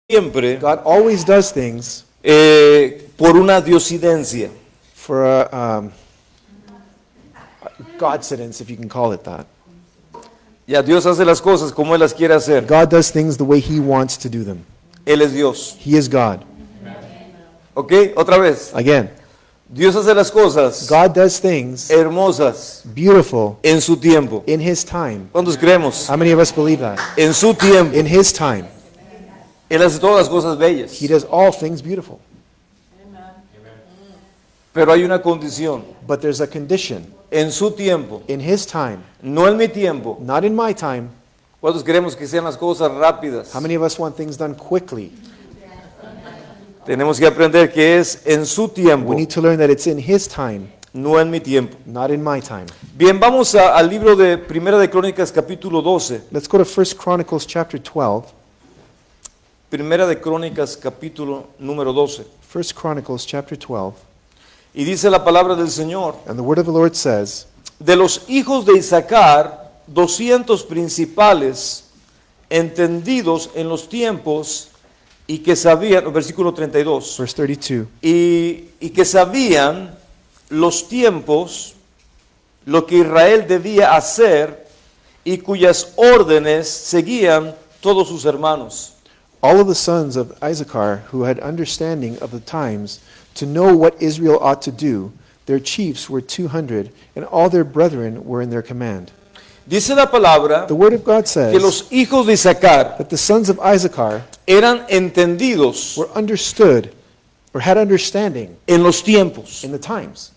siempre God always does things por una diosidencia. for a coincidence, if you can call it that. Ya Dios hace las cosas como Él las quiere hacer. God does things the way He wants to do them. Él es Dios. He is God. ¿Ok? Otra vez. Again, Dios hace las cosas God does things hermosas beautiful en su tiempo. in His time. ¿Cuántos creemos? How many of us believe that? En su tiempo. In His time. Él hace todas las cosas bellas. He does all things beautiful. Pero hay una condición. But there's a condition. En su tiempo. In His time, No en mi tiempo. not in my time. ¿Cuántos queremos que sean las cosas rápidas? How many of us want things done quickly? Tenemos que aprender que es en su tiempo, We need to learn that it's in His time, no en mi tiempo. not in my time. Bien, vamos al libro de Primera de Crónicas capítulo 12. Let's go to 1 Chronicles chapter 12. Primera de Crónicas capítulo número 12. 1 Chronicles chapter 12. Y dice la palabra del Señor: And the word of the Lord says, de los hijos de Isaacar, 200 principales, entendidos en los tiempos, y que sabían, versículo 32, verse 32, y que sabían los tiempos, lo que Israel debía hacer, y cuyas órdenes seguían todos sus hermanos. all of the sons of Issachar who had understanding of the times to know what Israel ought to do, their chiefs were 200, and all their brethren were in their command. Dice la palabra The word of God que says los hijos de Isaacar that the sons of Issachar eran entendidos were understood or had understanding en los tiempos. in the times.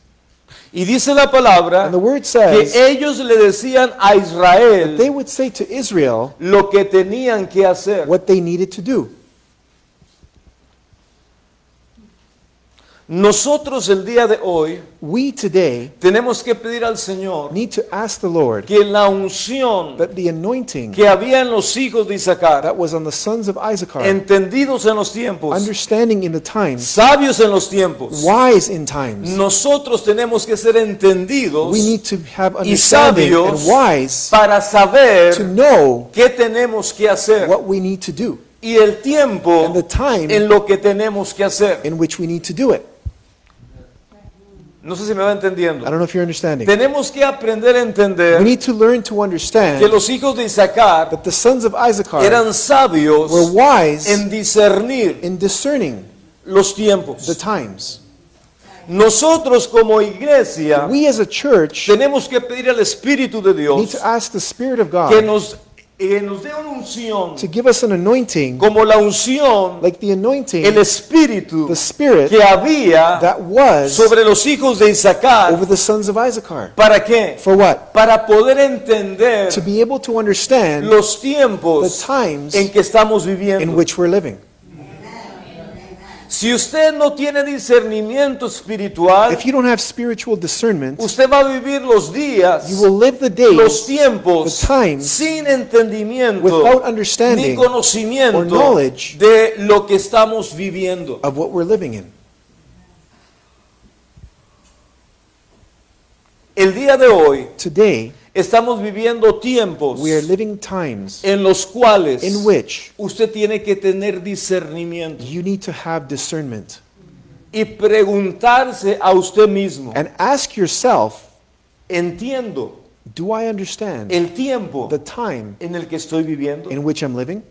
Y dice la palabra And the word que says ellos le decían a that Israel they would say to Israel lo que tenían que hacer. what they needed to do. Nosotros el día de hoy We today tenemos que pedir al Señor need to ask the Lord que la unción that the anointing que había en los hijos de Isaacar, that was on the sons of Issachar, entendidos en los tiempos, understanding in the times, sabios en los tiempos, wise in times, nosotros tenemos que ser entendidos we need to have y understanding sabios and wise para to saber know qué tenemos que hacer what we need to do y el tiempo and the time en lo que tenemos que hacer. in which we need to do it. No sé si me va entendiendo. I don't know if you're understanding. Tenemos que aprender a We entender need to learn to que understand los hijos de Isaacar that the sons of Issachar eran sabios were wise en discernir in discerning los the tiempos. times. Nosotros como iglesia We as a church tenemos que pedir al Espíritu de need Dios to ask the Spirit of que God nos dé una unción to give us an anointing como la unción, like the anointing, el Espíritu the Spirit que había that was sobre los hijos de Isaacar. over the sons of Issachar. ¿Para qué? For what? Para poder entender To be able to understand los the tiempos times en que estamos in viviendo. which we're living. Si usted no tiene discernimiento espiritual, If you don't have spiritual discernment, usted va a vivir los días, you will live the los days tiempos, the times, sin entendimiento without ni understanding conocimiento or knowledge de lo que estamos viviendo. of what we're living in. El día de hoy Today, estamos viviendo tiempos we are living times en los cuales in which usted tiene que tener discernimiento you need to have discernment y preguntarse a usted mismo, and ask yourself, ¿entiendo do I understand el tiempo the time en el que estoy viviendo? in which I'm living?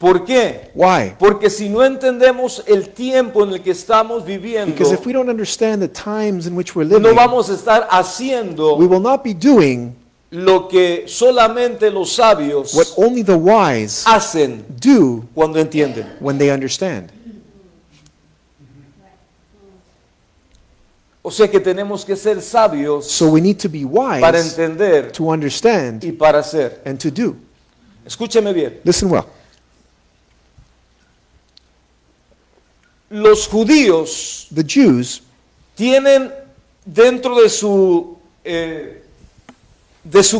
¿Por qué? Why? Porque si no entendemos el tiempo en el que estamos viviendo, Because if we don't understand the times in which we're no living, vamos a estar haciendo we will not be doing lo que solamente los sabios what only the wise hacen do cuando entienden. when they understand. O sea que tenemos que ser sabios So we need to be para wise entender to understand y para hacer. and to do. Escúcheme bien. Listen well. Los judíos The Jews tienen dentro de su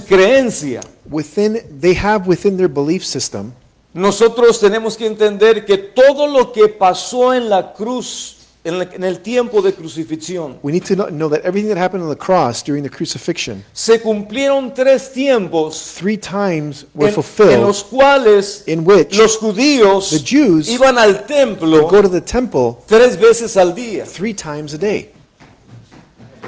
creencia, they have within their belief system, nosotros tenemos que entender que todo lo que pasó en la cruz en el tiempo de crucifixión, We need to know that everything that happened on the cross during the crucifixion, se cumplieron 3 tiempos 3 times were en fulfilled, los cuales in which los judíos the Jews iban al templo go to the temple 3 veces al día. 3 times a day.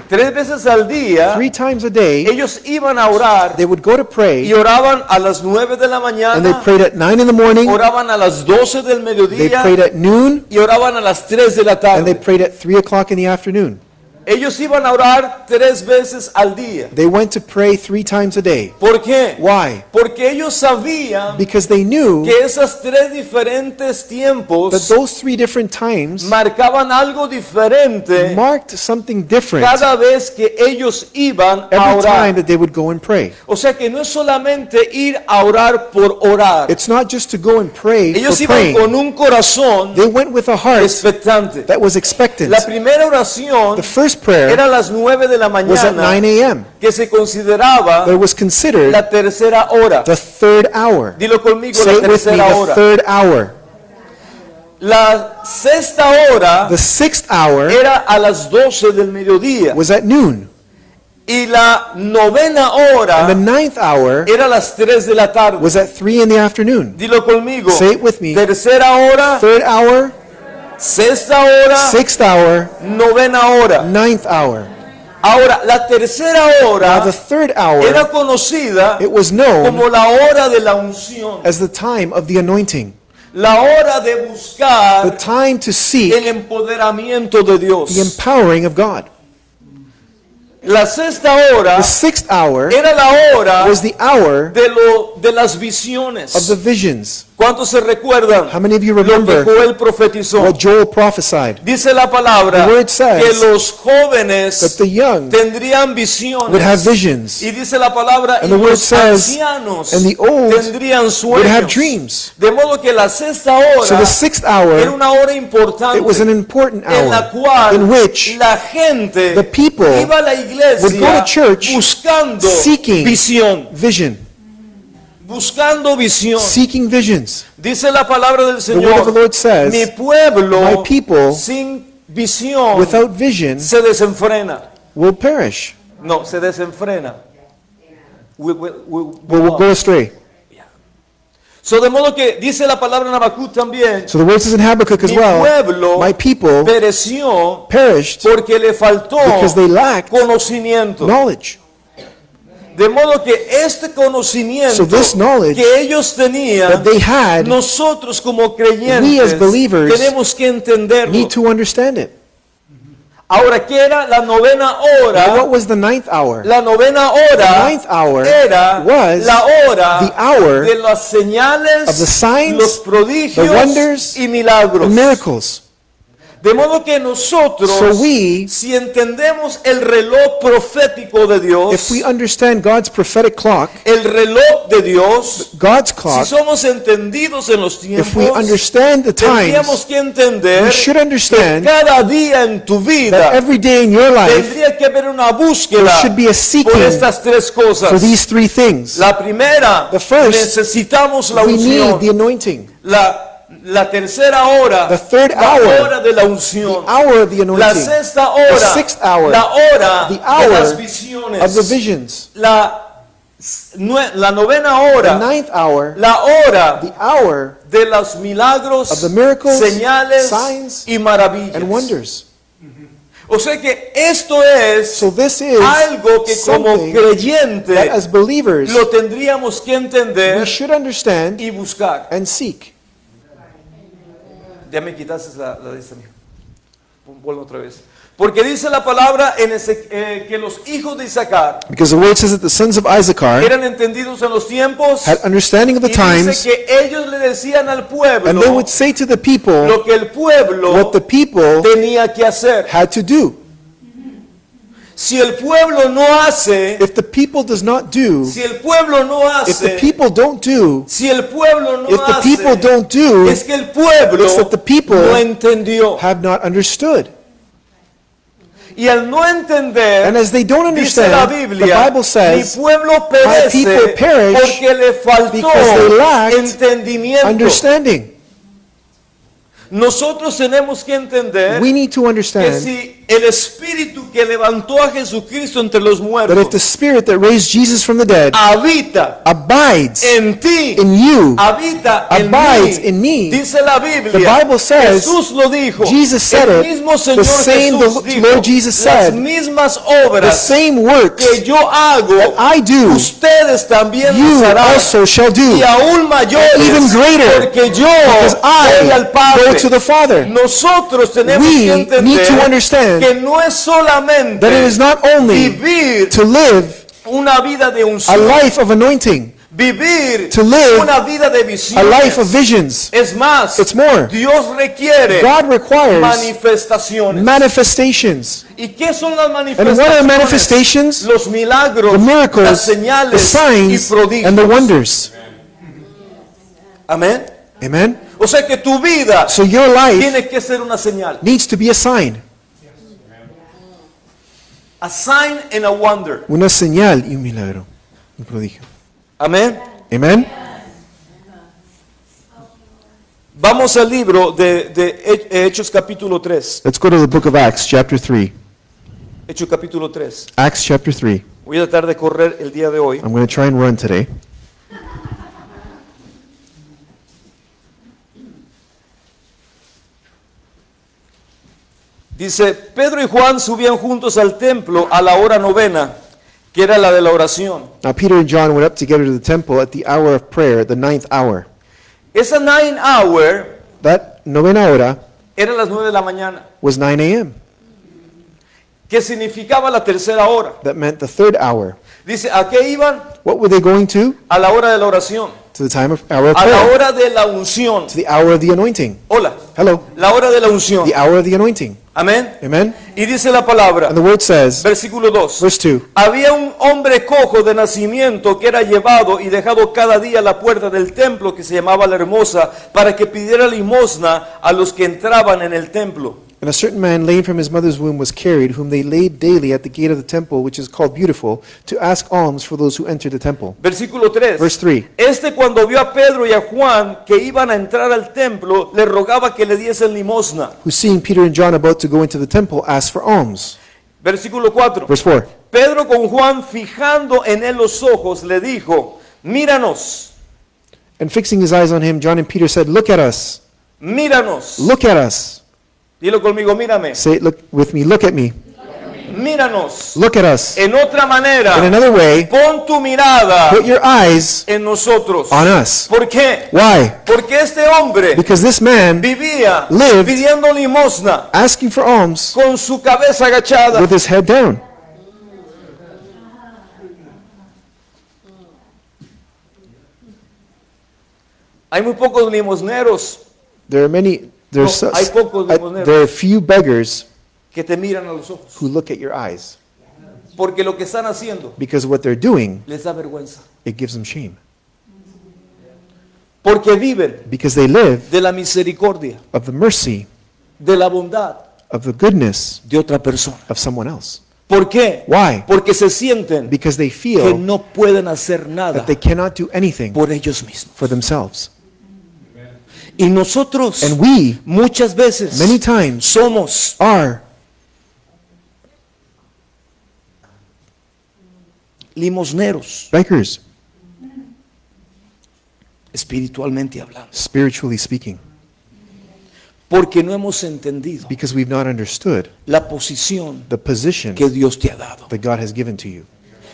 3 veces al día 3 times a day, ellos iban a orar they would go to pray, y oraban a las 9 de la and they mañana, prayed at 9 in the morning, oraban a las 12 del they mediodía prayed at noon, y oraban a las 3 de la and they tarde. prayed at 3 o'clock in the afternoon. Ellos iban a orar 3 veces al día. They went to pray 3 times a day. ¿Por qué? Why? Porque ellos sabían Because they knew que esos 3 diferentes that tiempos those 3 different times marcaban algo diferente marked something different cada vez que ellos iban a every time orar. that they would go and pray. O sea que no es solamente ir a orar por orar. It's not just to go and pray Ellos for iban praying. con un corazón They went with a heart expectante. that was expectant. La primera oración The first prayer era a las 9 de la was at 9 mañana, a.m. que se consideraba That was considered la tercera hora. the third hour. Dilo conmigo, Say la it with me, tercera the hora. third hour. La sexta hora The sixth hour era a las 12 del mediodía. was at noon. Y la novena And the hora ninth hour era a las 3 de la tarde. was at 3 in the afternoon. Dilo conmigo. Say it with me. Tercera hora, Third hour, sexta hora, sixth hour, novena hora. ninth hour. Ahora, la tercera Now hora the third hour, era conocida it was known como la hora de la unción. as the time of the anointing. La hora de The buscar time to seek el empoderamiento de Dios. the empowering of God. La sexta hora The sixth hour era la hora was the hour de las of visiones. the visions. ¿Cuántos se recuerdan How many of you lo que remember Joel profetizó? what Joel prophesied? Dice la palabra The word says que los That jóvenes the young tendrían would have visiones. visions, Y dice la palabra, y And the word los says, ancianos and the old tendrían would have sueños. dreams. De modo que la sexta So hora the sixth era hour, una hora importante it was an important en la hour cual in which la gente the people iba a la would go iglesia to church buscando seeking visión. vision, Buscando visión. seeking visions. Dice la palabra del The word of the Señor, Lord mi says, pueblo My people sin visión without vision se desenfrena. will perish, No, se desenfrena. Will will go astray. So, de modo que dice la palabra en Habacuc también, So the word says in Habakkuk as mi well, pueblo my people pereció perished porque le faltó because they lacked conocimiento. knowledge. De modo que este conocimiento So this knowledge que ellos tenían, that they had, nosotros como we as creyentes believers tenemos que entenderlo. need to understand it. Ahora, ¿qué era la novena Now, what hora? was the ninth hour? La novena The hora ninth hour era was la hora the hour de las señales, of the signs, los prodigios the wonders, y milagros. the miracles. De modo que nosotros, So we, si entendemos el reloj profético de Dios, if we understand God's prophetic clock, el reloj de Dios, God's si clock, somos entendidos en los tiempos, if we understand the tendríamos times, que entender we should que understand cada día en tu that vida every day in your life, tendría que haber una there búsqueda should be a por seeking estas 3 for cosas. these 3 things. La primera, The first, necesitamos la We need the unción. anointing, La tercera hora, The third la hour, hora de la the unción. hour of the La anointing, sexta hora, the sixth hour, la hora the de hour las visiones. of the visions, La novena the hora, ninth hour, la hora the hour de los milagros, of the miracles, señales signs, y maravillas. and wonders. O sea que esto es So this is algo que como something that creyente as believers lo tendríamos que we entender should understand y buscar. and seek. Ya me quitaste la de esta, mijo. Vuelvo otra vez. Porque dice la palabra que los hijos de Isaacar Because the word says that the sons of Issachar eran entendidos en los tiempos had understanding of the y times, dice que ellos le decían al pueblo and they would say to the people lo que el pueblo what the people tenía que hacer. had to do. Si el pueblo no hace, If the people does not do, si el pueblo no if the hace, people don't do, si el pueblo no if the hace, people don't do, es que el pueblo it's that the people no entendió. have not understood. Y al no entender, And as they don't dice la understand, the Biblia, Bible mi says, pueblo "My people perece perish porque le faltó because they lacked entendimiento. understanding. Nosotros tenemos que entender We need to que understand si el espíritu que levantó a Jesucristo entre los that if muertos the Spirit that raised Jesus from the dead habita abides en ti, in you, habita abides en in mí, me, dice la the Biblia, Bible says, Jesús lo dijo, Jesus said el it, mismo Señor the same Jesús the dijo, Lord Jesus las said, mismas the obras same works que yo hago, that I do, ustedes también you las harán, also shall do, y aún mayores, even greater, porque yo because voy al I Padre. go to the Father. Nosotros tenemos We que need entender to understand que no es solamente that it is not only vivir to live una vida de a unción, life of anointing, vivir to live una vida de a life of visiones. visions. Es más, It's more. Dios requiere God requires manifestaciones. manifestations. ¿Y qué son las And what are manifestaciones? manifestations? Los milagros, The las miracles, the señales y signs, prodigios. and the wonders. Amén. Amen? O sea que tu vida So your life tiene que ser una señal. needs to be a sign. A sign and a wonder. Una señal y un milagro. Un prodigio. Amén. Amen? Vamos al libro de Hechos capítulo 3. Let's go to the book of Acts, chapter 3. Hechos capítulo 3. Acts, chapter 3. Voy a tratar de correr el día de hoy. I'm going to try and run today. Dice, Pedro y Juan subían juntos al templo a la hora novena, que era la de la oración. Now Peter and John went up together to the temple at the hour of prayer, the 9th hour. Esa 9 hour That novena hora era las 9 de la mañana, was 9 a.m. que significaba la tercera hora. That meant the 3rd hour. Dice, ¿a qué iban? What were they going to? A la hora de la oración, To the hour of a la prayer. hora de la unción. To the hour of the anointing. Hola, Hello. la hora de la unción. The hour of the anointing. Amén. Amen? Y dice la palabra, And the word says, versículo 2. verse 2, Había un hombre cojo de nacimiento que era llevado y dejado cada día a la puerta del templo que se llamaba La Hermosa para que pidiera limosna a los que entraban en el templo. and a certain man lame from his mother's womb was carried, whom they laid daily at the gate of the temple, which is called Beautiful, to ask alms for those who entered the temple. Versículo 3. Verse 3, Este cuando vio a Pedro y a Juan que iban a entrar al templo, le rogaba que le diesen limosna. who seeing Peter and John about to go into the temple, asked for alms. Versículo 4. Verse 4, Pedro con Juan fijando en él los ojos le dijo, míranos, and fixing his eyes on him, John and Peter said, Look at us, míranos. look at us. Dilo conmigo, mírame, Say it look, with me, look at me, míranos. look at us. En otra manera, In another way, pon tu mirada put your eyes en nosotros. on us. ¿Por qué? Why? Porque este hombre Because this man vivía lived pidiendo limosna asking for alms con su cabeza agachada. with his head down. Hay muy pocos limosneros There are many, No, hay pocos limosneros. there are few beggars que te miran a los ojos. who look at your eyes, Porque lo que están haciendo because what they're doing, les da vergüenza. it gives them shame. Porque viven Because they live de la misericordia, of the mercy, de la bondad of the goodness de otra persona. of someone else. ¿Por qué? Why? Porque se sienten Because they que feel no pueden hacer nada that they cannot do anything por ellos mismos. for themselves. Y nosotros And we, muchas veces many times, somos are limosneros, beggars, espiritualmente hablando. spiritually speaking, Porque no hemos entendido because we've not understood la posición the position que Dios te ha dado. that God has given to you.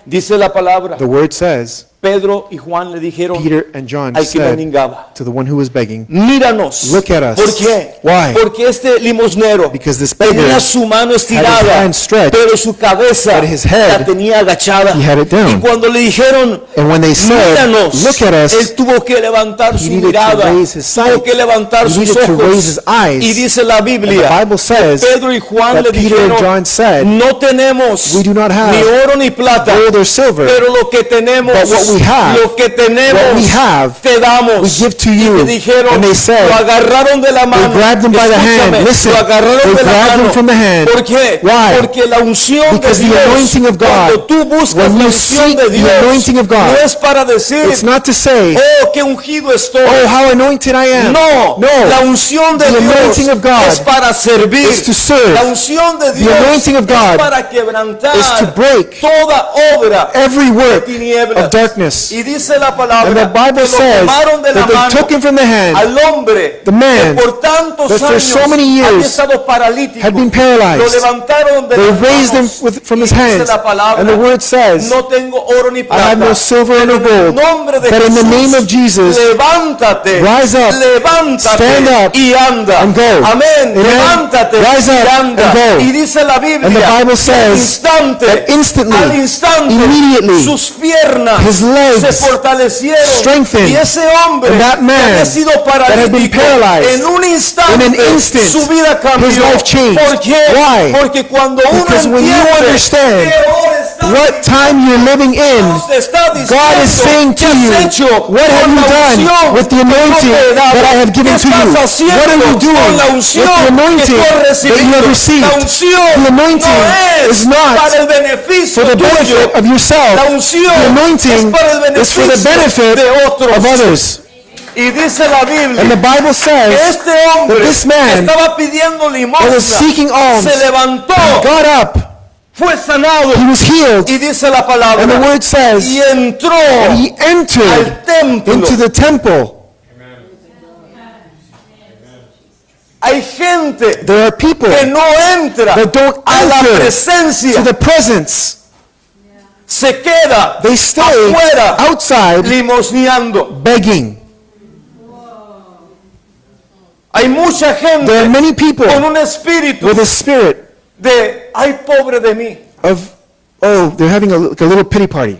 Dice la palabra, The word says, Pedro y Juan le dijeron Peter and John al que said mendigaba, to the one who was begging, míranos. Look at us. ¿Por qué? Why? Porque este limosnero Because this beggar tenía su mano estirada, hand stretched, pero su cabeza but his head, la tenía agachada. he had it down. Y cuando le dijeron, And when they said, míranos, Look at us, él tuvo que levantar he su needed to mirada, raise his sight. tuvo que levantar He sus needed to raise his ojos. eyes. Y dice la And the Biblia, Bible says Pedro y Juan that le Peter and dijeron, John said, no tenemos We do not have ni oro ni plata, gold or silver, pero lo que tenemos but what we have, lo que tenemos, what we have, te damos. we give to Y you. me dijeron, And they said, lo agarraron de la they mano. grabbed him by the hand. Escúchame, Listen, lo agarraron they de la grabbed mano. him from the hand. ¿Por qué? Why? Porque la unción Because de the Dios, anointing of God, cuando tú buscas when la you unción seek de the Dios, anointing of God, no es para decir, It's not to say, oh, qué ungido estoy. oh, how anointed I am. No, la No, unción de The Dios anointing of God es para servir. is to serve. La unción de Dios anointing of God es para quebrantar is to break toda obra every de work tinieblas. of darkness. Y dice la palabra And the Bible que lo says tomaron de la that they mano took him from the hand, al hombre the man que por tantos that for años so many había years estado paralítico. had been Lo paralyzed. levantaron de They las raised him manos. from his Y dice hands. la palabra, And the word says, no tengo oro ni I plata, have no silver pero nor en el gold, nombre de but in the Jesús, name of Jesus, levántate, rise up, levántate stand up, y anda. and go. Amén. Amen. Levántate Rise y up anda. and go. Y dice la Biblia, And the Bible says al instante, that instantly, al instante, immediately, sus piernas his legs se fortalecieron. strengthened. Y ese hombre And that que man había sido that had been paralítico, paralyzed, en un instante, in an instant, su vida cambió. his life changed. ¿Por qué? Why? Porque cuando uno Because when you entiende understand qué hora está what time you're living in, Dios te está diciendo, God is saying to ¿qué has you, hecho what have con you la done unción with the que yo anointing te he dado? that I have given ¿Qué to you? estás haciendo What are you con doing la with unción the que anointing tú has that you recibido? have received? La unción The anointing no is not para el beneficio for the tuyo. benefit of yourself. La unción The anointing es para el is for the beneficio benefit de otros. of others. Y dice la Biblia And the Bible que says este hombre that this man que estaba pidiendo that was limosna seeking alms se levantó, got up, fue sanado he was healed, y dice la palabra and the word says, y entró and he entered al templo. into the temple. Hay gente There are people que no entra that don't a la enter presencia, to the presence. se queda They stay afuera outside limosneando. begging. Hay mucha There are gente many people con un espíritu with a spirit de ay pobre de mí. of, oh, they're having like a little pity party.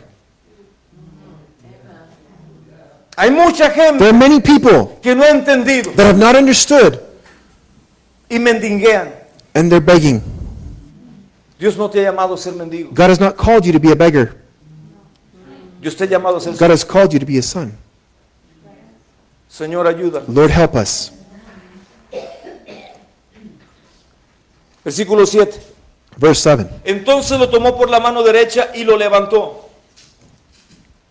Hay mucha gente There are many people que no ha entendido that have not understood, y mendiguean. and they're begging. Dios no te ha llamado a ser mendigo. God has not called you to be a beggar. Dios te ha llamado a ser God has called you to be a son. Señor, ayuda. Lord, help us. Versículo 7. Verse 7. Entonces lo tomó por la mano derecha y lo levantó.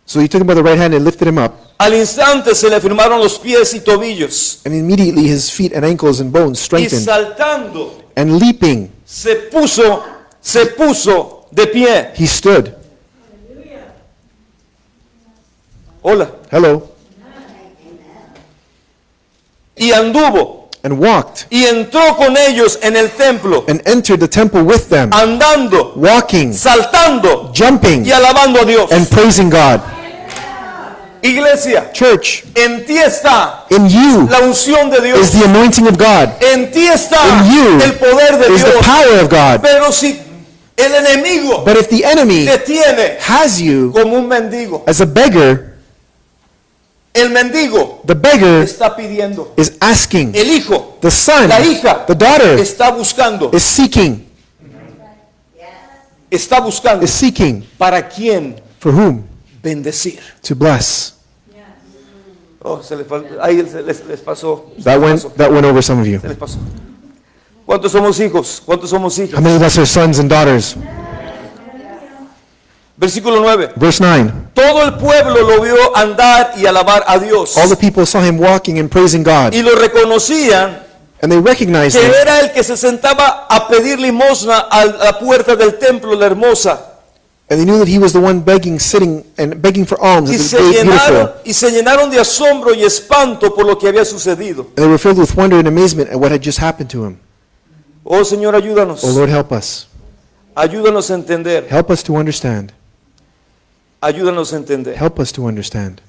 So he took him by the right hand and lifted him up, Al instante se le firmaron los pies y tobillos. and immediately his feet and ankles and bones Y strengthened. saltando And leaping, se puso de pie. he stood. Hola. Hello. Y anduvo And walked y entró con ellos en el templo, and entered the temple with them, andando, walking, saltando jumping, y alabando a Dios. and praising God. Iglesia, Church, en ti está in you la unción de is Dios. the anointing of God. En ti está In you el poder de is the Dios. power of God. Pero si el enemigo But if the enemy te tiene has you como un mendigo, as a beggar, el mendigo the beggar está pidiendo. is asking. El hijo, The son, la hija, the daughter está buscando. is seeking. Está buscando. Is seeking. ¿Para quién For whom? bendecir? To bless. Oh, ahí les pasó. That went over some of you. Se les pasó. ¿Cuántos somos hijos? ¿Cuántos somos How hijas? many of us are sons and daughters? Versículo 9. Verse 9. Todo el pueblo lo vio andar y alabar a Dios. All the people saw him walking and praising God, Y lo reconocían and they recognized que him era el que se sentaba a pedir limosna a la puerta del templo, la hermosa. and they knew that he was the one begging, sitting and begging for alms Y at the se gate beautiful. llenaron de asombro y espanto por lo que había sucedido. And they were filled with wonder and amazement at what had just happened to him. Oh Señor, ayúdanos. Oh Lord, help us. Ayúdanos a entender. Help us to understand. Ayúdanos a entender. Help us to understand.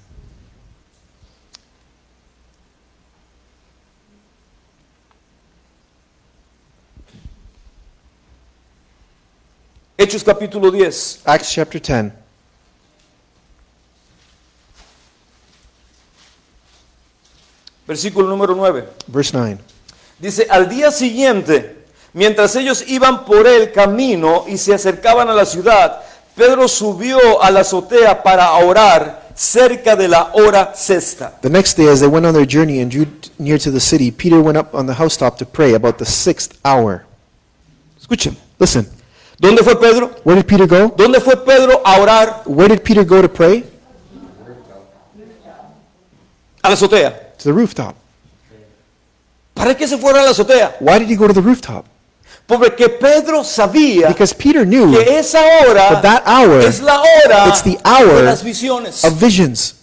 Hechos capítulo 10. Acts chapter 10. Versículo número 9. Verse 9. Dice, al día siguiente, mientras ellos iban por el camino y se acercaban a la ciudad, Pedro subió a la azotea para orar cerca de la hora sexta. The next day, as they went on their journey and drew near to the city, Peter went up on the housetop to pray about the 6th hour. Escuchen. Listen, ¿Dónde fue Pedro? where did Peter go? ¿Dónde fue Pedro a orar? Where did Peter go to pray? A la azotea. To the rooftop. ¿Para qué se fueron a la azotea? Why did he go to the rooftop? Porque Pedro sabía Because Peter knew que esa hora that that hour es la hora it's the hour de las visiones. of visions.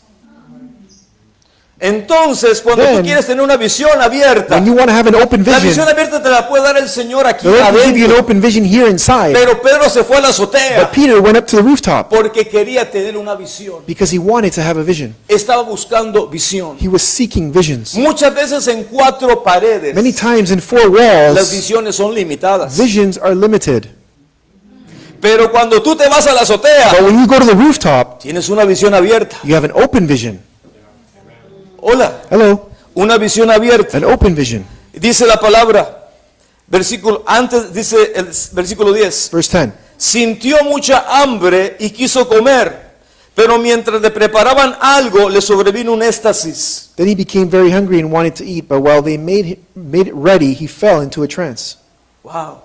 Entonces, cuando tú Then, quieres tener una visión abierta, When you want to have an open la visión vision, abierta te la puede dar el Señor aquí the Lord will give you an adentro. open vision here inside. Pero Pedro se fue a la azotea But Peter went up to the rooftop porque quería tener una visión. because he wanted to have a vision. Estaba buscando visión. He was seeking visions. Muchas veces en cuatro paredes Many times in 4 las walls, visiones son limitadas. visions are limited. Pero cuando tú te vas a la azotea, But when you go to the rooftop, tienes una visión abierta. you have an open vision. Hola, Hello, una visión abierta. an open vision. Dice la palabra, antes dice el versículo 10. Verse 10. Sintió mucha hambre y quiso comer, pero mientras le preparaban algo, le sobrevino un éxtasis. Then he became very hungry and wanted to eat, but while they made it ready, he fell into a trance. Wow.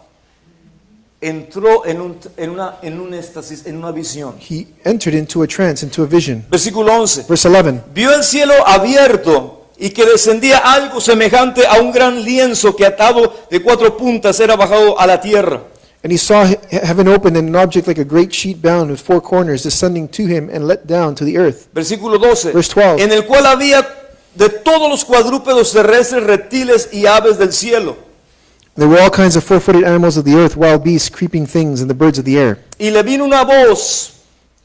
Entró en un éxtasis, en una visión. He entered into a trance, into a vision. Versículo 11. Verse 11. Vio el cielo abierto y que descendía algo semejante a un gran lienzo que atado de 4 puntas era bajado a la tierra. And he saw heaven opened and an object like a great sheet bound with 4 corners descending to him and let down to the earth. Versículo 12. Verse 12. En el cual había de todos los cuadrúpedos terrestres, reptiles y aves del cielo. There were all kinds of 4-footed animals of the earth, wild beasts, creeping things, and the birds of the air. Y le vino una voz: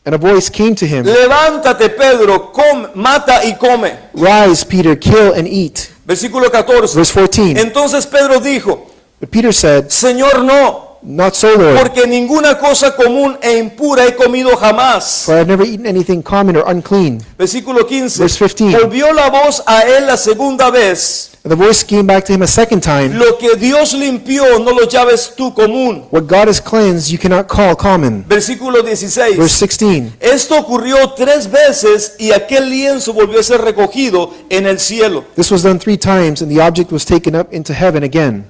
And a voice came to him, levántate, Pedro, mata y come. Rise, Peter, kill and eat. Versículo 14. Verse 14. Entonces Pedro dijo: But Peter said, Señor, no, Not so, Lord, porque ninguna cosa común e impura he comido jamás. for I have never eaten anything common or unclean. Versículo 15. Verse 15. Volvió la voz a él la segunda vez. And the voice came back to him a second time. Lo que Dios limpió, no lo llames tú común. What God has cleansed, you cannot call common. Versículo 16. Verse 16. Esto ocurrió 3 veces y aquel lienzo volvió a ser recogido en el cielo. This was done 3 times, and the object was taken up into heaven again.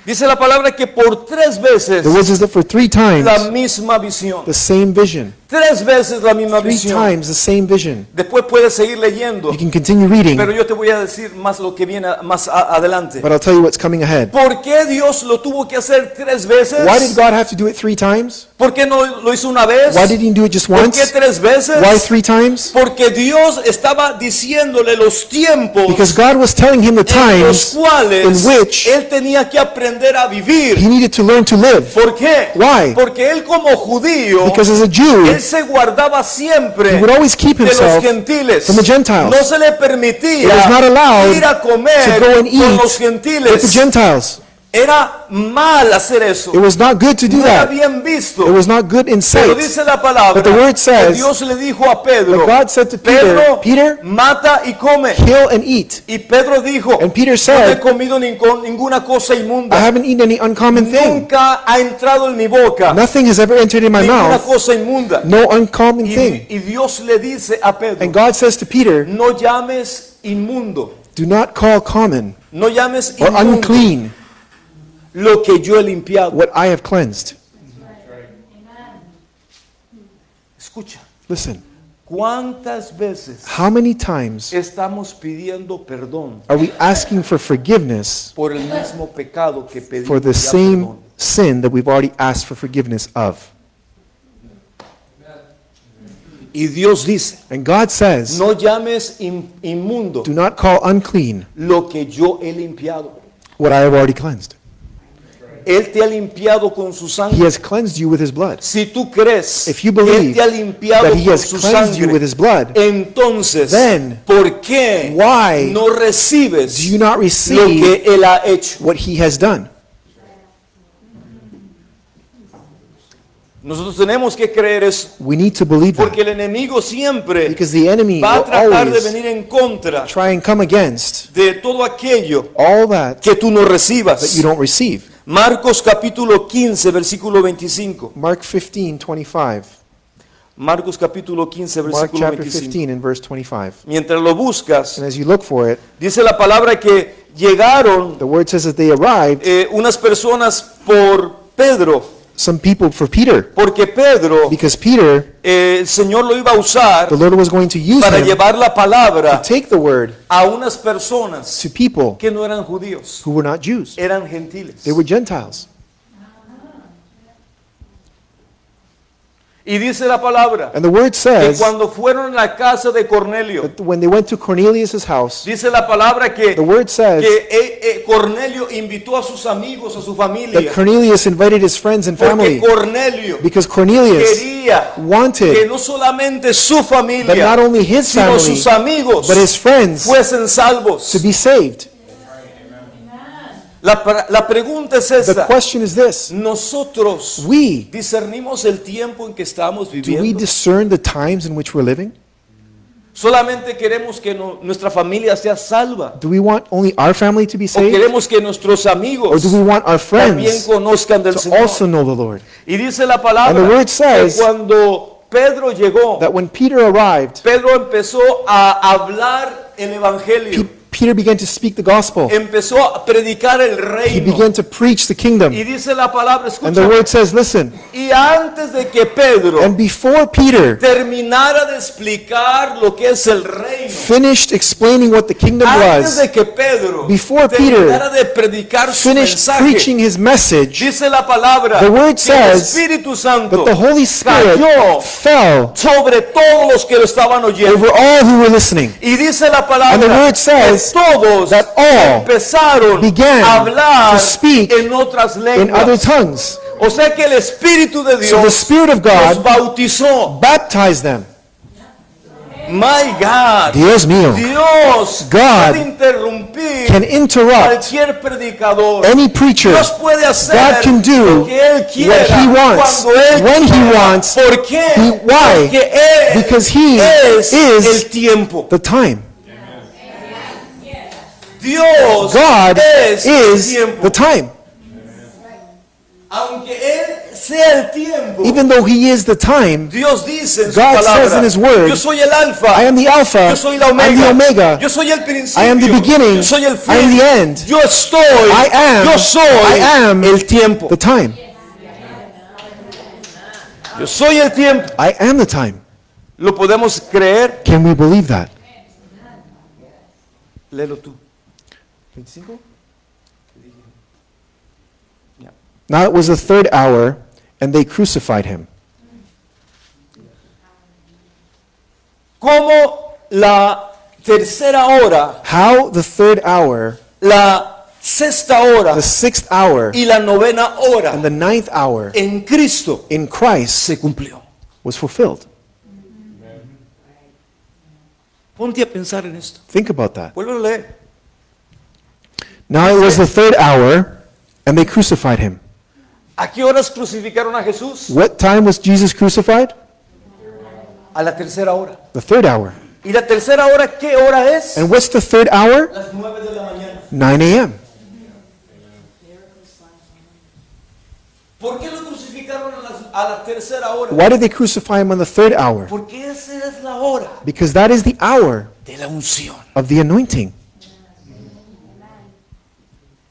Dice la palabra que por 3 veces The word says that for 3 times, la misma visión. the same vision. 3 veces la misma 3 visión. times the same vision. Después puedes seguir leyendo, You can continue reading, pero yo te voy a decir más lo que viene más adelante. but I'll tell you what's coming ahead. ¿Por qué Dios lo tuvo que hacer 3 veces? Why did God have to do it 3 times? ¿Por qué no lo hizo una vez? Why did he do it just ¿Por qué once? 3 veces? Why 3 times? Porque Dios estaba diciéndole los tiempos Because God was telling him the en los times cuales in which él tenía que aprender a vivir. he needed to learn to live. ¿Por qué? Why? Porque él como judío, Because as a Jew, él se guardaba siempre he would always keep de los himself gentiles. from the Gentiles. No se le It permitía was not allowed ir a comer to go and con los eat with the gentiles. Gentiles. Era mal hacer eso. It was not good to do No era that. bien visto. It was not good in Pero sight. dice la palabra But the word says que Dios le dijo a Pedro, But God said to Peter, Pedro, Peter, mata y come. kill and eat. Y Pedro dijo, And Peter no he said, comido ninguna cosa I inmunda. haven't eaten any uncommon thing. Nunca ha entrado en mi boca Nothing has ever entered in my ninguna mouth. cosa inmunda. No uncommon Y, thing. y Dios le dice a Pedro, And God says to Peter, no llames inmundo, do not call common no llames or inmundo unclean lo que yo he limpiado. what I have cleansed. Escucha, Listen, ¿cuántas veces how many times estamos pidiendo perdón are we asking for forgiveness por el mismo pecado que pedimos for the ya same perdón? sin that we've already asked for forgiveness of? Y Dios dice, And God says, no llames inmundo do not call unclean lo que yo he limpiado. what I have already cleansed. Él te ha limpiado con su He sangre. has cleansed you with his blood. Si tú crees If you que Él believe te ha limpiado that he con has su cleansed you with sangre, his blood, entonces, then ¿por qué why no recibes do you not lo receive que Él ha hecho? what he has done? Nosotros tenemos que creer eso, We need to believe porque that. el enemigo siempre Because the enemy va a will tratar de always venir en contra try and come against de todo aquello all that que tú no that recibas. you don't receive. Marcos capítulo 15, versículo 25. Mark 15:25. Marcos capítulo 15, Mark versículo chapter 25. 15 and verse 25. Mientras lo buscas, And as you look for it, dice la palabra que llegaron the word says that they arrived, unas personas por Pedro, some people for Peter, porque Pedro, because Peter, el Señor lo iba a usar the Lord was going to use para him llevar la palabra to take the word a unas personas to people que no eran judíos, who were not Jews. eran gentiles. They were Gentiles. Y dice la palabra And the word que says cuando fueron a la casa de Cornelio, that when they went to Cornelius' house, dice la palabra que the word says Cornelio invitó a sus amigos, a su that familia, Cornelius invited his friends and porque family Cornelio because Cornelius quería que wanted no solamente su that familia, not only his sino family, sus amigos but his friends fuesen salvos. to be saved. La pregunta es The esta: question is this: ¿nosotros we, discernimos el tiempo en que estamos do we viviendo? discern the times in which we're living? ¿Solamente queremos que nuestra familia sea salva? Do we want only our family to be ¿O saved? queremos que nuestros Or amigos do we want our también friends conozcan del to Señor? also know the Lord? Y dice la palabra And the word que says cuando Pedro llegó, That when Peter arrived, Pedro empezó a hablar el evangelio, Peter began to speak the gospel. empezó a predicar el He reino. began to preach the kingdom. Y dice la palabra, And the escucha, word says, listen, y antes de que Pedro and before Peter terminara de explicar lo que es el reino, finished explaining what the kingdom antes was, de que Pedro Before terminara de predicar su finished mensaje, preaching his message, dice la palabra The word que el says Espíritu Santo that the Holy Spirit cayó fell sobre todos los que lo estaban oyendo. over all who were listening. Y dice la And the palabra word says que todos that all empezaron began a hablar to speak en otras in other lenguas. tongues. O sea que el Espíritu de So the Dios Spirit of los God bautizó. baptized them. My God, Dios mío. Dios God puede interrumpir Can interrupt cualquier predicador. any preacher. Dios puede hacer God can do lo que Él quiera, what He wants, cuando Él when He quiera. wants. ¿Por qué? Why? Porque Él Because He es is el tiempo. the time. Dios God es el is tiempo. the time. Aunque Él sea el tiempo, Even though He is the time, Dios dice en su God palabra, says in His word, yo soy el alfa, I am the Alpha, yo soy la I'm the Omega, yo soy el principio, I am the beginning, yo soy el I fin, am the end. yo estoy, I am, yo soy I am el tiempo, the time. yo soy el tiempo. I am the time. ¿Lo podemos creer? Can we believe that? Léelo tú. Now it was the third hour, and they crucified Him. Como la tercera hora, How the third hour, la sexta hora the sixth hour, y la novena hora and the ninth hour en Cristo in Christ se cumplió. was fulfilled. Ponte a pensar en esto. Think about that. Vuelve a leer. Now it was the third hour, and they crucified Him. ¿A qué horas crucificaron a Jesús? What time was Jesus crucified? A la tercera hora. The third hour. ¿Y la tercera hora qué hora es? And what's the third hour? Las 9 de la mañana. 9 a.m. ¿Por qué lo crucificaron a la tercera hora? Why did they crucify Him on the third hour? Porque esa es la hora Because that is the hour de la unción. of the anointing.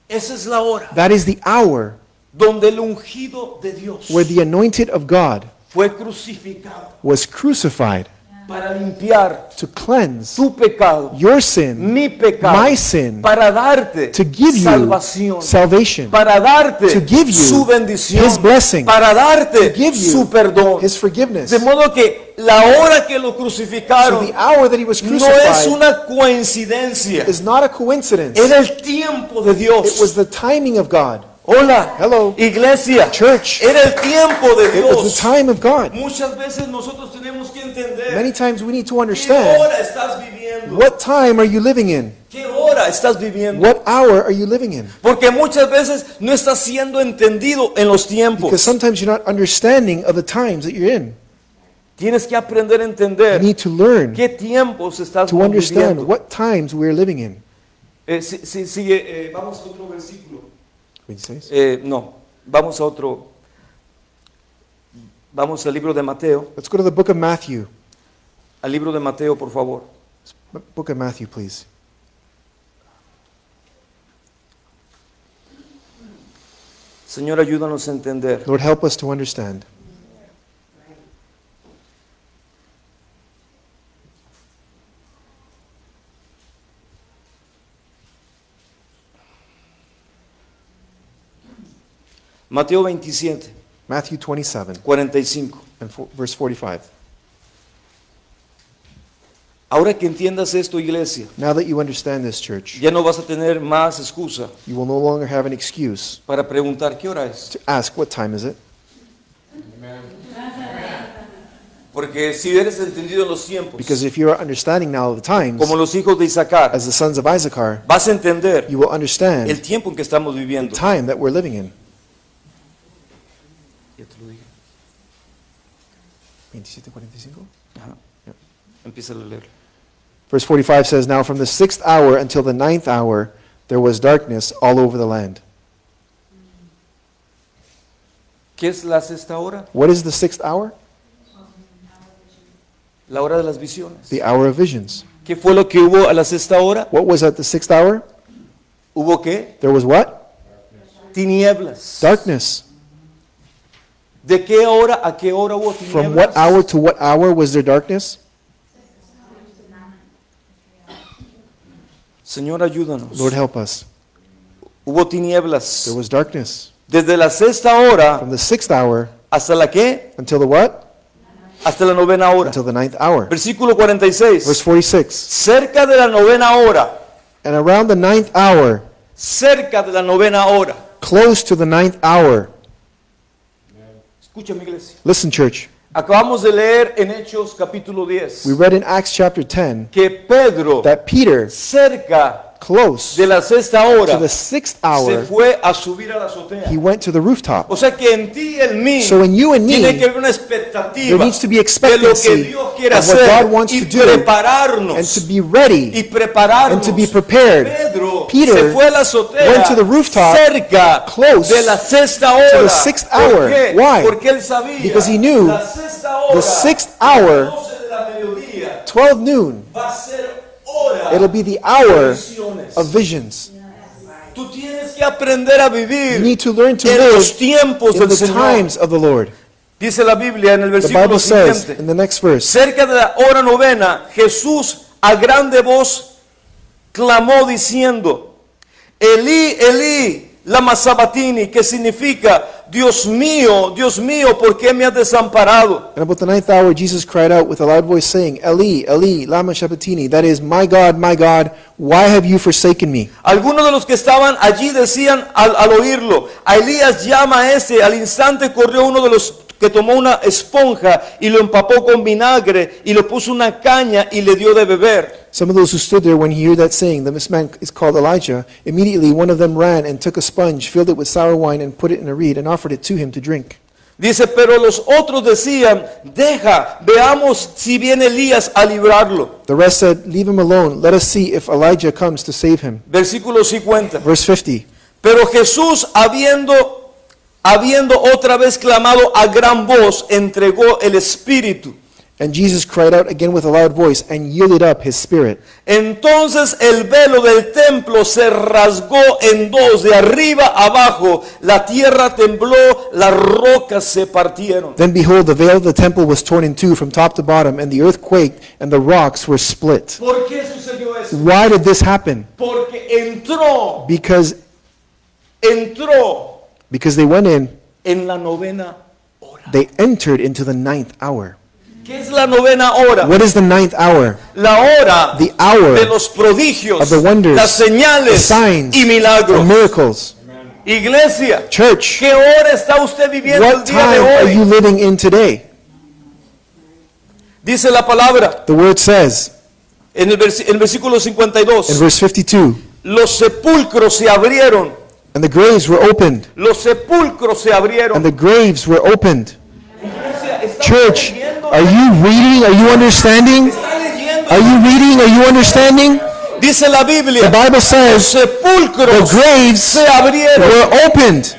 Esa es la hora That is the hour donde el ungido de Dios where the anointed of God fue crucificado was crucified para limpiar to cleanse tu pecado, your sin, mi pecado, my sin, para darte to give you salvación, salvation, para darte to give you su bendición, His blessing, para darte to give you su perdón. His forgiveness. De modo que la hora que lo So crucificaron the hour that He was no es crucified una coincidencia, is not a coincidence. era el tiempo de It was Dios. the timing of God. Hola, Hello, iglesia, church. era el tiempo de It was the Dios. time of God. Muchas veces nosotros tenemos que entender Many times we need to qué understand, hora estás viviendo, what time are you living in? qué hora estás viviendo. What hour are you living in? Porque muchas veces no está siendo entendido en los Because tiempos. sometimes you're not understanding of the times that you're in. Tienes que aprender a You entender need to learn qué tiempos estás to understand viviendo. what times we're living in. Sigue, vamos a otro versículo. 26. No, vamos a otro. Vamos al libro de Mateo. Let's go to the book of Matthew. Al libro de Mateo, por favor. Book of Matthew, please. Señor, ayúdanos a entender. Lord, help us to understand. Mateo 27, Matthew 27 45. and verse 45. Ahora que entiendas esto, iglesia, Now that you understand this, church, ya no vas a tener más excusa you will no longer have an excuse para preguntar qué hora es. to ask, what time is it? Porque si eres entendido en los tiempos, Because if you're understanding now of the times, como los hijos de Isaacar, as the sons of Issachar, vas a entender you will understand el tiempo en que estamos the viviendo. time that we're living in. Ya te lo dije. 27:45. Ajá. Yep. Empieza a leer. Verse 45 says, Now from the 6th hour until the 9th hour there was darkness all over the land. ¿Qué es la sexta hora? What is the 6th hour? La hora de las visiones. The hour of visions. ¿Qué fue lo que hubo a la sexta hora? What was at the 6th hour? ¿Hubo qué? There was what? Tinieblas. Darkness. ¿De qué hora a qué hora hubo tinieblas? From what hour to what hour was there darkness? Señor, ayúdanos. Lord, help us. Hubo tinieblas. There was darkness. Desde la sexta hora From the 6th hour hasta la qué? until the what? Hasta la novena hora. Until the 9th hour. Versículo 46. Verse 46. Cerca de la novena hora. And around the 9th hour, Cerca de la novena hora. close to the 9th hour. Escucha, mi iglesia. Listen, church. Acabamos de leer en Hechos capítulo 10 We read in Acts chapter 10 que Pedro, that Peter, cerca close de la sexta to hora, the 6th se hour, fue a subir a la azotea. he went to the rooftop. O sea que en ti y en mí So in you and tiene me, que haber una there expectativa needs to be de lo que expectancy Dios quiere of what hacer God wants y to do prepararnos and to be ready. y prepararnos. and to be prepared. Pedro Peter se fue a la azotea went to the rooftop cerca close de la sexta hora. to the sixth ¿Por hour. qué? Why? Porque él sabía Because he knew la sexta hora, the 6th hour, 12 de la mediodía, 12 noon, va a ser hora it'll be the de hour visiones. of visions. Tú tienes que aprender a You vivir need to learn to en live los tiempos in del the Señor. times of the Lord. Dice la Biblia en el The versículo Bible says siguiente. in the next verse, Cerca de la hora novena, Jesús a grande voz clamó diciendo, Elí, Elí, lama sabatini, que significa, Dios mío, ¿por qué me has desamparado? and about the 9th hour Jesus cried out with a loud voice saying, Eli, Eli, lama sabachthani, that is, my God, why have you forsaken me? Algunos de los que estaban allí decían al oírlo, a Elías llama a ese. Al instante corrió uno de los que tomó una esponja y lo empapó con vinagre y le puso una caña y le dio de beber. Some of those who stood there when he heard that saying, this man is called Elijah, immediately one of them ran and took a sponge, filled it with sour wine, and put it in a reed, and offered it to him to drink. Dice, pero los otros decían, deja, veamos si viene Elías a librarlo. The rest said, leave him alone, let us see if Elijah comes to save him. Versículo 50. Verse 50. Pero Jesús, habiendo otra vez clamado a gran voz, entregó el Espíritu. And Jesus cried out again with a loud voice and yielded up his spirit. Entonces el velo del templo se rasgó en dos, de arriba abajo. La tierra tembló, las rocas se partieron. Then behold, the veil of the temple was torn in two from top to bottom, and the earth quaked, and the rocks were split. ¿Por qué sucedió eso? Why did this happen? Porque entró Because they went in, la novena hora. they entered into the 9th hour. ¿Qué es la novena hora? What is the 9th hour? La hora The hour de los prodigios, of the wonders, las the señales signs, y milagros. and miracles. Iglesia, Church, ¿qué hora está usted viviendo el what día de time are you hoy? living in today? Dice la palabra The word says en el versículo in 52, verse 52, los sepulcros se abrieron, and the graves were opened, los sepulcros se and abrieron. the graves were opened. Iglesia, ¿está Church, leyendo? are you reading? Are you understanding? ¿Está leyendo? Are you reading? Are you understanding? Dice la Biblia, The Bible los says the sepulcros graves se abrieron. were opened.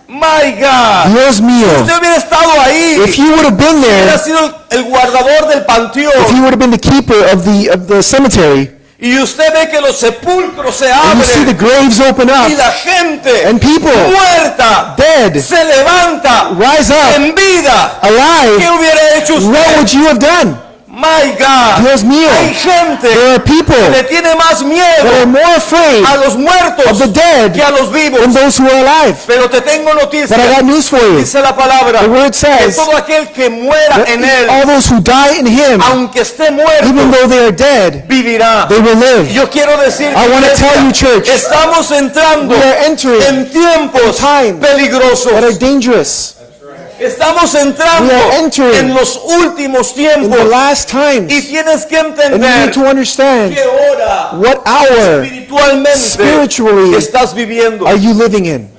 My God. Dios mío. Usted hubiera estado ahí. If you would have been Hubiera there, sido el guardador del if panteón. you would have been the keeper of the cemetery, Y usted ve que los sepulcros se and you see the abren. graves open up, Y la gente and people muerta dead se levanta rise up en vida. ¿Qué alive, hubiera hecho what usted? would you have done? My God. Dios mío. Hay gente There are people que le tiene más that are miedo more afraid a los muertos of the dead que a los vivos. than those who are alive. Pero te tengo noticia. But I got news for you. Dice la palabra The word que says todo aquel que muera that en él, all those who die in Him, aunque esté even muerto, though they are dead, vivirá. they will live. Yo quiero decir, I want to iglesia, tell you, church, estamos entrando we are entering en tiempos times peligrosos. that are dangerous. Estamos entrando We are entering en los últimos In the tiempos. last times, Y tienes que and you entender need to understand qué hora what hour espiritualmente spiritually estás viviendo. are you living in.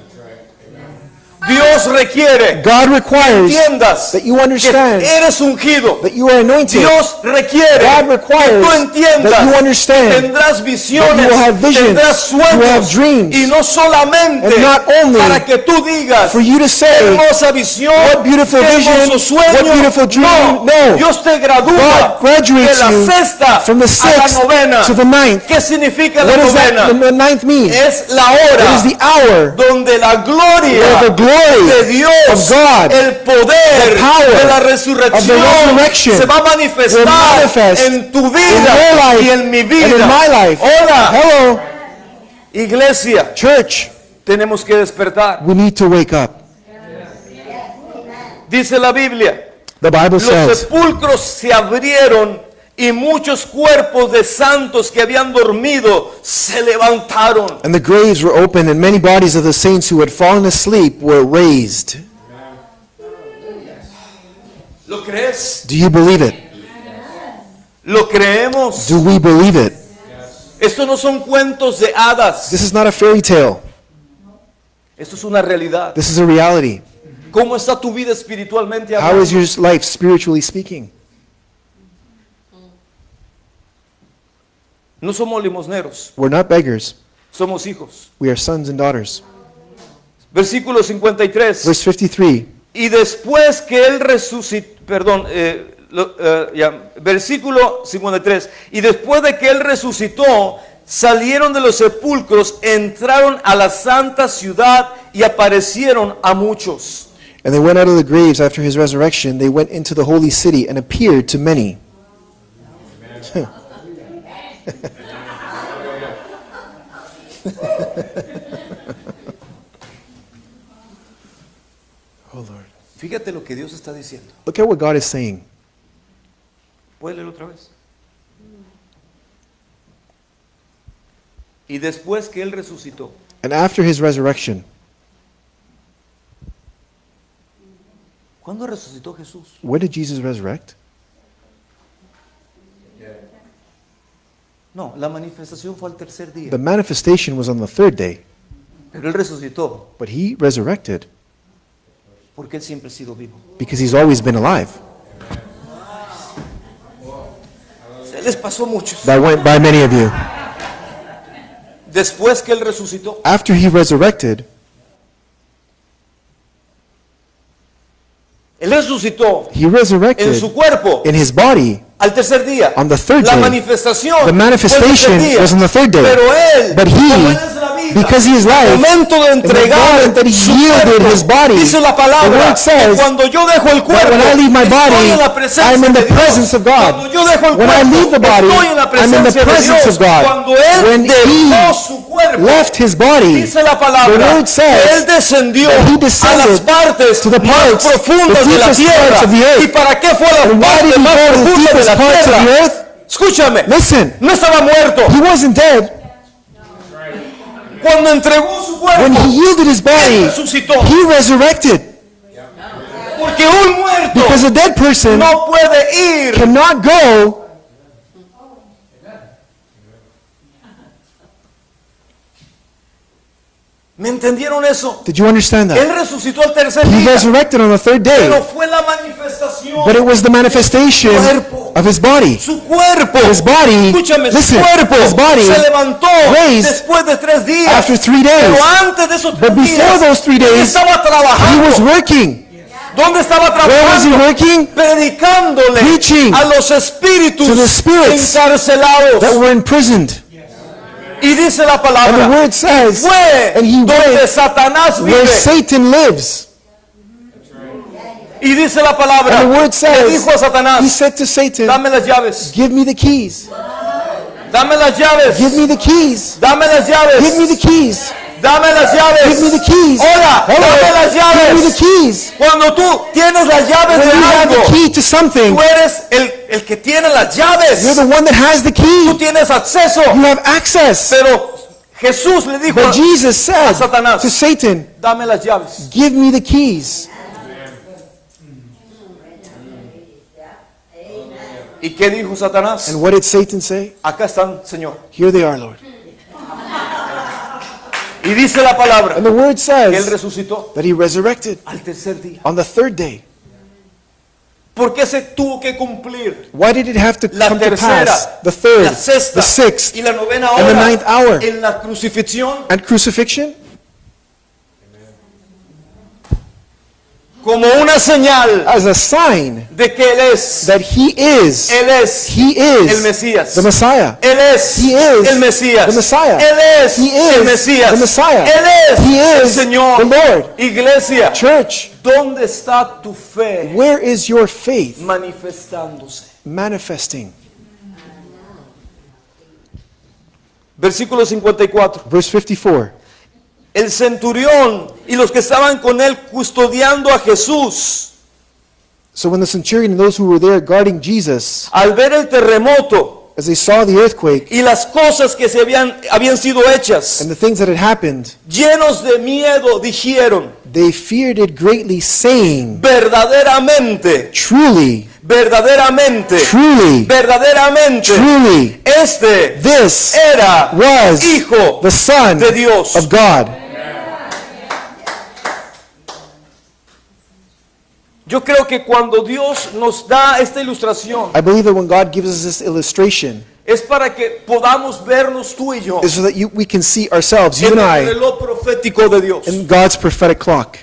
Dios requiere God que requires entiendas that you que understand eres ungido. that you are anointed. Dios requiere God que requires tú entiendas that you que understand tendrás visiones, that you will have visions, tendrás you will have sueños, dreams, y no solamente and not only para que tú digas for you to qué say, hermosa visión, what beautiful qué vision, hermoso sueño. what beautiful dream. No. Dios te gradúa God graduates de la you sexta from the a la 6th novena. to the 9th. ¿Qué significa What la does novena? that the 9th mean? Es la It hora is the hour donde la gloria where the glory de Dios, of God, el poder the power de la of the resurrección resurrection se va a will manifestar manifest en tu in vida your life y en mi and vida. in my life. Hola, Hello, iglesia, church, tenemos que despertar. we need to wake up. Dice la Biblia, The Bible los says sepulcros se abrieron y muchos cuerpos de santos que habían dormido se levantaron. and the graves were opened, and many bodies of the saints who had fallen asleep were raised. ¿Lo crees? Do you believe it? ¿Lo creemos? Do we believe it? Esto no son cuentos de hadas. This is not a fairy tale. Esto es una realidad. This is a reality. ¿Cómo está tu vida espiritualmente How hablando? is your life spiritually speaking? No somos limosneros, We're not beggars. somos hijos. We are sons and daughters. Versículo 53. Verse 53. Y después que él resucitó, perdón, versículo 53. Y después de que él resucitó, salieron de los sepulcros, entraron a la santa ciudad y aparecieron a muchos. And they went out of the graves after his resurrection. They went into the holy city and appeared to many. Oh Lord. Fíjate lo que Dios está diciendo. Look at what God is saying. ¿Puedes leer otra vez? Y después que él resucitó, And after his resurrection, ¿cuándo resucitó Jesús? when did Jesus resurrect? No, la manifestación fue al tercer día. The manifestation was on the third day, Pero él resucitó but he resurrected porque él siempre ha sido vivo. because he's always been alive. Se les pasó a muchos. That went by many of you. Después que él resucitó, After he resurrected, él resucitó he en resurrected su cuerpo in his body al tercer día. on the third La day. manifestación The manifestation fue el tercer día. was on the third day. Pero él, But como él he, es la vida, because he is al life, momento de in the entregar moment that he su yielded cuerpo, his body, dice la the palabra word says que cuando yo dejo el that cuerpo, when I leave my body, estoy en la presencia I'm in the de Dios. presence of God. Cuando yo dejo el When I cuerpo, leave the body, estoy en la I'm in the presencia de presence Dios. of God. Cuando él When dejó he su cuerpo, left his body, dice la palabra the word says que él descendió that he a las descended partes to the más parts, profundas the de la deepest tierra. parts of the earth. ¿Y para qué fue a las and why partes did he más go to the profundas de deepest la parts of the tierra? earth? Escúchame, Listen, no estaba muerto. he wasn't dead. Cuando entregó su cuerpo, When he yielded his él body, resucitó. he resurrected. Porque un muerto Because a dead person no puede ir. cannot go. ¿Me entendieron eso? Did you understand Él that? resucitó al tercer He día. resurrected on the third Pero day. fue la manifestación But it was the manifestation del cuerpo. of his body. Su cuerpo, His body, escúchame, listen, su cuerpo his body se levantó raised después de 3 días. after 3 days. Pero antes de esos 3 But before días, those 3 él days, estaba He trabajando. was working. ¿Dónde estaba Where was he trabajando? working? Predicándole Preaching a los espíritus to the spirits encarcelados. That were imprisoned. Y dice la And the palabra, word says, fue and he donde went Satanás where vive. Satan lives. Y dice la palabra, And the word le says, dijo a he Satanás, said to Satan, dame las llaves, give me the keys. dame las llaves, Give me the keys. dame las llaves, Give me the keys. dame las llaves. Give me the keys. Hola, Hello. dame las Give me the llaves. keys. Cuando tú tienes las llaves When de you have algo, the key to something, tú eres el que tiene las llaves. you're the one that has the Tú key. tienes acceso. You have access. Pero Jesús le dijo But Jesus said a Satanás, to Satan, dame las llaves. give me the keys. ¿Y qué dijo Satanás? And what did Satan say? Acá están, Señor. Here they are, Lord. Y dice la palabra And the word que Él says resucitó that he resurrected al tercer día. on the 3rd day. ¿Por qué se tuvo que cumplir Why did it have to la come to tercera, pass? The 3rd, la sexta the 6th, y la novena and the hora 9th hour en la crucifixión? and crucifixion? Como una señal As a sign de que Él es that he is el Mesías. the Messiah. Él es He is el Mesías. the Messiah. Él es He is el Mesías. the Messiah. Él es He el is Señor. the Lord. Iglesia, Church, ¿dónde está tu fe where is your faith manifestándose? manifesting? Versículo 54. Verse 54. El centurión y los que estaban con él custodiando a Jesús, So when the centurion and those who were there guarding Jesus, al ver el terremoto as they saw the earthquake y las cosas que se habían sido hechas, and the things that had happened, llenos de miedo, dijeron, they feared it greatly, saying, verdaderamente, truly, verdaderamente, verdaderamente, truly, este this era was Hijo the Son de Dios. of God. Yo creo que cuando Dios nos da esta ilustración, I believe that when God gives us this illustration, es para que podamos vernos tú y yo is so that we can see ourselves, you en and el I, reloj profético de Dios. in God's prophetic clock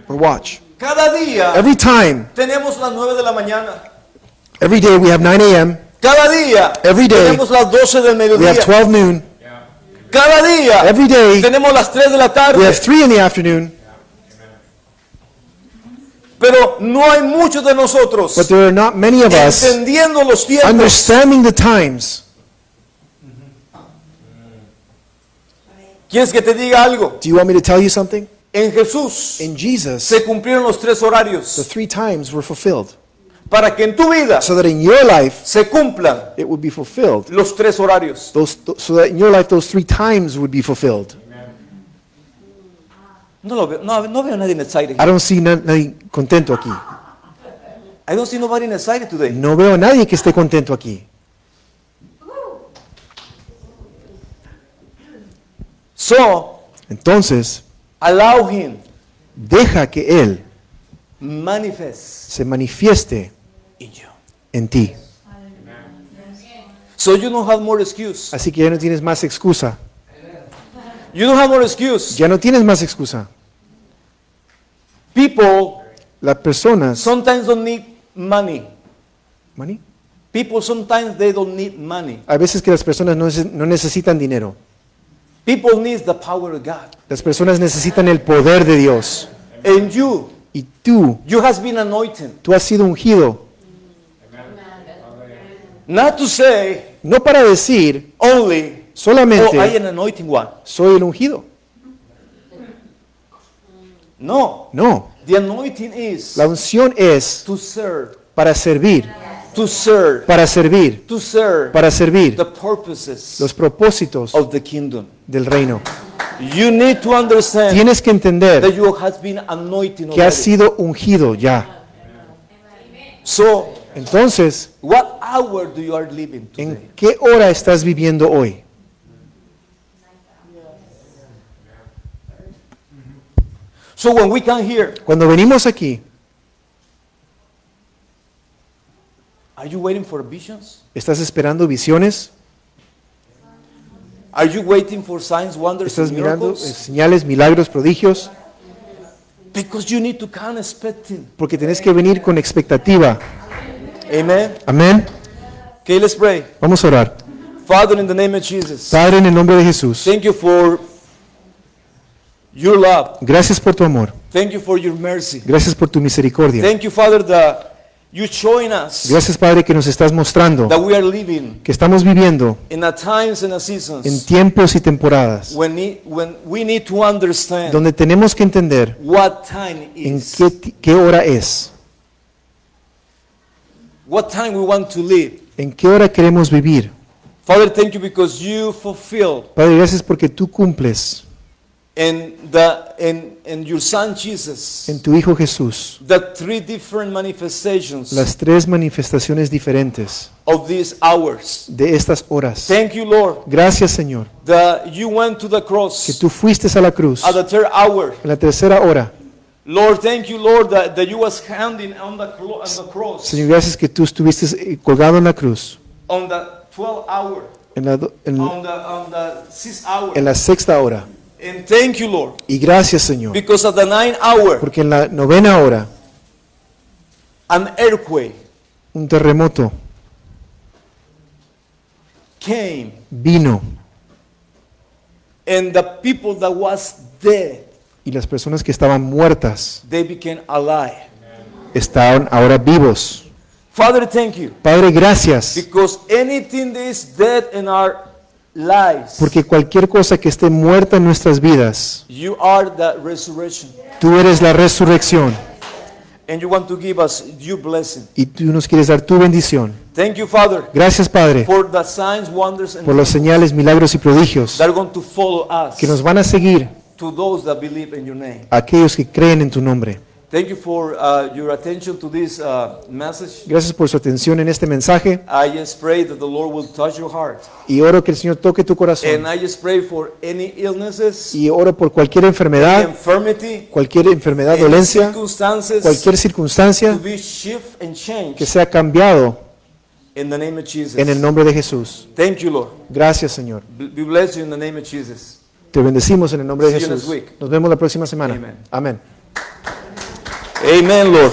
or watch. Cada día Every time, tenemos las 9 de la mañana. every day we have 9 a.m., Cada día Every day, tenemos las 12 del we mediodía. have 12 noon, Cada día every day tenemos las 3 de la we tarde. have 3 in the afternoon, Pero no hay muchos de nosotros but there are not many of us entendiendo los tiempos. understanding the times. ¿Quieres que te diga algo? Do you want me to tell you something? En Jesús In Jesus, se cumplieron los 3 the horarios 3 times were fulfilled, para que en tu vida so that in your life se cumplan it would be fulfilled. los 3 horarios. So that in your life those 3 times would be fulfilled. No lo veo, no veo a nadie excited. I don't see nadie contento aquí. I don't see nobody excited today. No veo a nadie que esté contento aquí. So, Entonces, allow him deja que Él manifest se manifieste in you. en ti. So you don't have more excuse. Así que ya no tienes más excusa. You don't have more excuse. Ya no tienes más excusa. People Las personas, sometimes don't need money. money, People sometimes they don't need money. a veces que las personas no necesitan dinero. People need the power of God. Las personas necesitan el poder de Dios. And you Y tú has been anointed. has sido ungido. Not to say No para decir only, oh, I solamente am an anointing one. soy el ungido. No. No, The anointing is la unción es to serve. para servir, To serve. para servir, To serve para servir the purposes los propósitos of the kingdom. del reino. You need to understand Tienes que that entender you has been anointed que has already. sido ungido ya. So, Entonces, what hour do you are living today? ¿en qué hora estás viviendo hoy? So when we come here, Cuando venimos aquí, are Are you waiting for visions? ¿Estás esperando visiones? Are you waiting for signs, wonders, ¿Estás and mirando miracles? señales, milagros, prodigios? Because you need to come expecting. Porque tenés que venir con expectativa. Amen. Amén. Okay, let's pray. Vamos a orar. Father, in the name of Jesus, Padre, en el nombre de Jesús, thank you for your love. gracias por tu amor. Thank you for your mercy. Gracias por tu misericordia. Thank you, Father, that you're showing us Gracias, Padre, que nos estás mostrando that we are living que estamos viviendo in a times and a en seasons tiempos y temporadas when we need to understand donde tenemos que entender what time en is, qué hora es, what time we want to live. en qué hora queremos vivir. Father, thank you because you fulfill Padre, gracias porque tú cumples in your Son Jesus en tu Hijo Jesús the three different manifestations las tres manifestaciones diferentes of these hours. de estas horas. Thank you, Lord, Gracias, Señor, that you went to the que cross tú fuiste a la cruz at the third hour. en la tercera hora. Lord, thank you, Lord, that you was hanging on the cross Señor, gracias que tú estuviste colgado en la cruz on the 12th hour, en la, on the 6th hour. en la sexta hora. And thank you, Lord, Y gracias, Señor, because at the 9th hour, porque en la novena hora an earthquake un terremoto came, vino and the people that was dead, y las personas que estaban muertas they became alive. estaban ahora vivos. Father, thank you, Padre, gracias, because anything that is dead in our lives, porque cualquier cosa que esté muerta en nuestras vidas, you are the resurrection, tú eres la resurrección and you want to give us your blessing. y tú nos quieres dar tu bendición. Thank you, Father, Gracias, Padre, for the signs, wonders, and por las señales, milagros y prodigios that are going to follow us, que nos van a seguir to those that believe in your name. a aquellos que creen en tu nombre. Thank you for your attention to this message. Gracias por su atención en este mensaje I just pray that the Lord will touch your heart. y oro que el Señor toque tu corazón And I just pray for any illnesses, y oro por cualquier enfermedad, infirmity, cualquier any dolencia, circumstances cualquier to circunstancia be shift and que change sea cambiado in the name of Jesus. en el nombre de Jesús. Thank you, Lord. Gracias, Señor. Be blessed you in the name of Jesus. Te bendecimos en el nombre de See you Jesús. next week. Nos vemos la próxima semana. Amen. Amén. Amen, Lord.